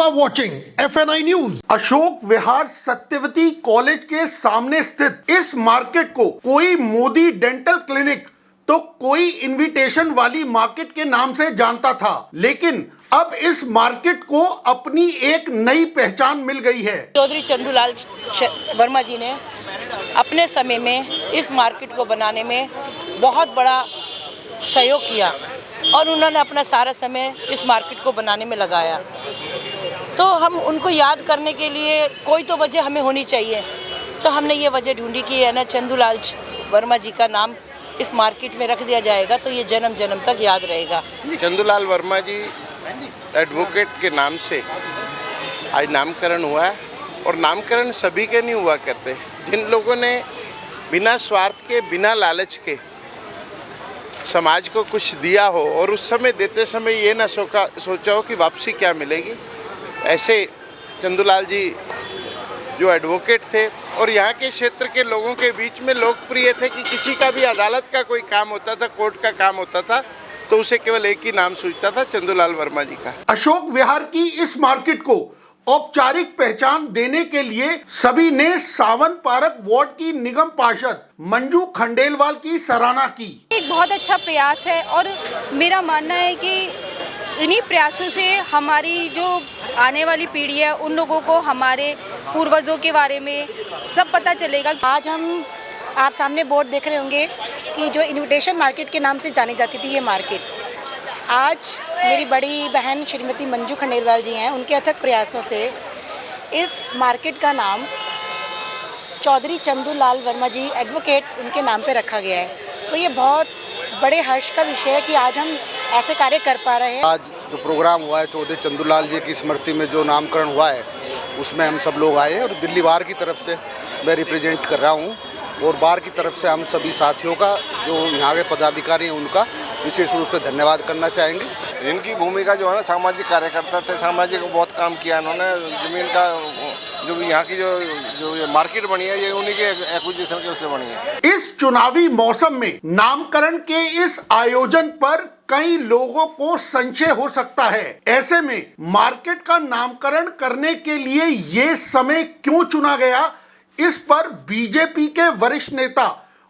are watching FNI News। Ashok Vihar Satyavati college के सामने स्थित इस मार्केट को कोई मोदी डेंटल क्लिनिक तो कोई इनविटेशन वाली मार्केट के नाम से जानता था, लेकिन अब इस मार्केट को अपनी एक नई पहचान मिल गई है। चौधरी चंदूलाल वर्मा जी ने अपने समय में इस मार्केट को बनाने में बहुत बड़ा सहयोग किया और उन्होंने अपना सारा समय इस मार्केट को बनाने में लगाया। तो हम उनको याद करने के लिए कोई तो वजह हमें होनी चाहिए, तो हमने ये वजह ढूंढी कि है ना, चंदूलाल वर्मा जी का नाम इस मार्केट में रख दिया जाएगा तो ये जन्म जन्म तक याद रहेगा। चंदूलाल वर्मा जी एडवोकेट के नाम से आज नामकरण हुआ है और नामकरण सभी के नहीं हुआ करते। जिन लोगों ने बिना स्वार्थ के, बिना लालच के समाज को कुछ दिया हो और उस समय देते समय ये ना सोचा हो कि वापसी क्या मिलेगी, ऐसे चंदूलाल जी जो एडवोकेट थे और यहाँ के क्षेत्र के लोगों के बीच में लोकप्रिय थे कि किसी का भी अदालत का कोई काम होता था, कोर्ट का काम होता था तो उसे केवल एक ही नाम सूझता था, चंदूलाल वर्मा जी का। अशोक विहार की इस मार्केट को औपचारिक पहचान देने के लिए सभी ने सावन पार्क वार्ड की निगम पार्षद मंजू खंडेलवाल की सराहना की। एक बहुत अच्छा प्रयास है और मेरा मानना है कि इन्हीं प्रयासों से हमारी जो आने वाली पीढ़ी है उन लोगों को हमारे पूर्वजों के बारे में सब पता चलेगा। आज हम आप सामने बोर्ड देख रहे होंगे कि जो इनविटेशन मार्केट के नाम से जानी जाती थी ये मार्केट, आज मेरी बड़ी बहन श्रीमती मंजू खंडेलवाल जी हैं, उनके अथक प्रयासों से इस मार्केट का नाम चौधरी चंदूलाल वर्मा जी एडवोकेट उनके नाम पे रखा गया है। तो ये बहुत बड़े हर्ष का विषय है कि आज हम ऐसे कार्य कर पा रहे हैं। आज जो प्रोग्राम हुआ है चौधरी चंदूलाल जी की स्मृति में जो नामकरण हुआ है उसमें हम सब लोग आए हैं और दिल्ली बार की तरफ से मैं रिप्रेजेंट कर रहा हूँ और बार की तरफ से हम सभी साथियों का, जो यहाँ के पदाधिकारी हैं, उनका विशेष रूप से धन्यवाद करना चाहेंगे। इनकी भूमिका जो है ना, सामाजिक कार्यकर्ता थे, सामाजिक बहुत काम किया इन्होंने। ज़मीन का जो भी यहाँ की जो ये मार्केट बनी है ये उन्हीं के एक्विजिशन के उससे बनी है। इस चुनावी मौसम में नामकरण के इस आयोजन पर कई लोगों को संशय हो सकता है। ऐसे में मार्केट का नामकरण करने के लिए ये समय क्यों चुना गया, इस पर बीजेपी के वरिष्ठ नेता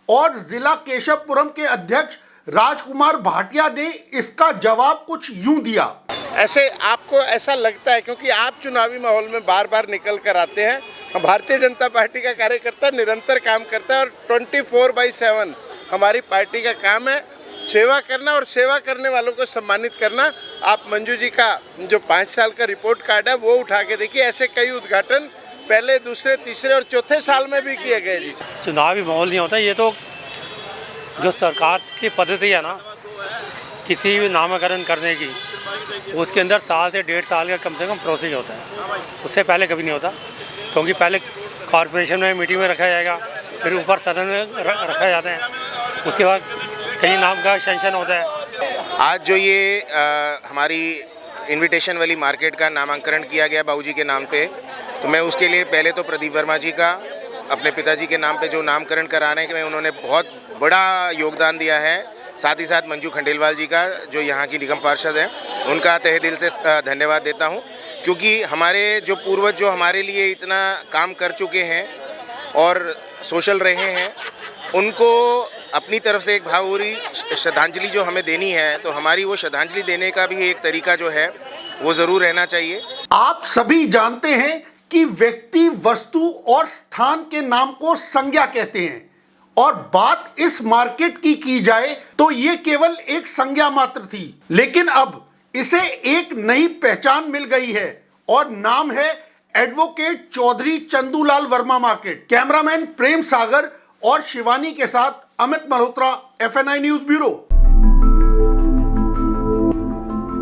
और जिला केशवपुरम के अध्यक्ष राजकुमार भाटिया ने इसका जवाब कुछ यूं दिया। ऐसे आपको ऐसा लगता है क्योंकि आप चुनावी माहौल में बार बार निकल कर आते हैं। हम भारतीय जनता पार्टी का कार्यकर्ता निरंतर काम करता है और 24/7 हमारी पार्टी का काम है सेवा करना और सेवा करने वालों को सम्मानित करना। आप मंजू जी का जो 5 साल का रिपोर्ट कार्ड है वो उठा के देखिए, ऐसे कई उद्घाटन पहले, दूसरे, तीसरे और चौथे साल में भी किए गए। जी, चुनावी माहौल नहीं होता, ये तो जो सरकार की पद्धति है ना किसी भी नामकरण करने की, उसके अंदर 1 से 1.5 साल का कम से कम प्रोसेस होता है। उससे पहले कभी नहीं होता, क्योंकि पहले कॉरपोरेशन में मीटिंग में रखा जाएगा, फिर ऊपर सदन में रखा जाता है, उसके बाद कहीं नाम का सेंक्शन होता है। आज जो ये हमारी इनविटेशन वाली मार्केट का नामांकन किया गया बाबूजी के नाम पे, तो मैं उसके लिए पहले तो प्रदीप वर्मा जी का अपने पिताजी के नाम पे जो नामकरण कराने में उन्होंने बहुत बड़ा योगदान दिया है, साथ ही साथ मंजू खंडेलवाल जी का जो यहाँ की निगम पार्षद हैं, उनका तहे दिल से धन्यवाद देता हूँ। क्योंकि हमारे जो पूर्वज जो हमारे लिए इतना काम कर चुके हैं और सोशल रहे हैं, उनको अपनी तरफ से एक भावपूरी श्रद्धांजलि जो हमें देनी है, तो हमारी वो श्रद्धांजलि देने का भी एक तरीका जो है वो ज़रूर रहना चाहिए। आप सभी जानते हैं कि व्यक्ति, वस्तु और स्थान के नाम को संज्ञा कहते हैं और बात इस मार्केट की जाए तो ये केवल एक संज्ञा मात्र थी, लेकिन अब इसे एक नई पहचान मिल गई है और नाम है advocate Chaudhary Chandulal Verma market. Cameraman Prem Sagar और शिवानी के साथ Amit Malhotra, FNI news bureau.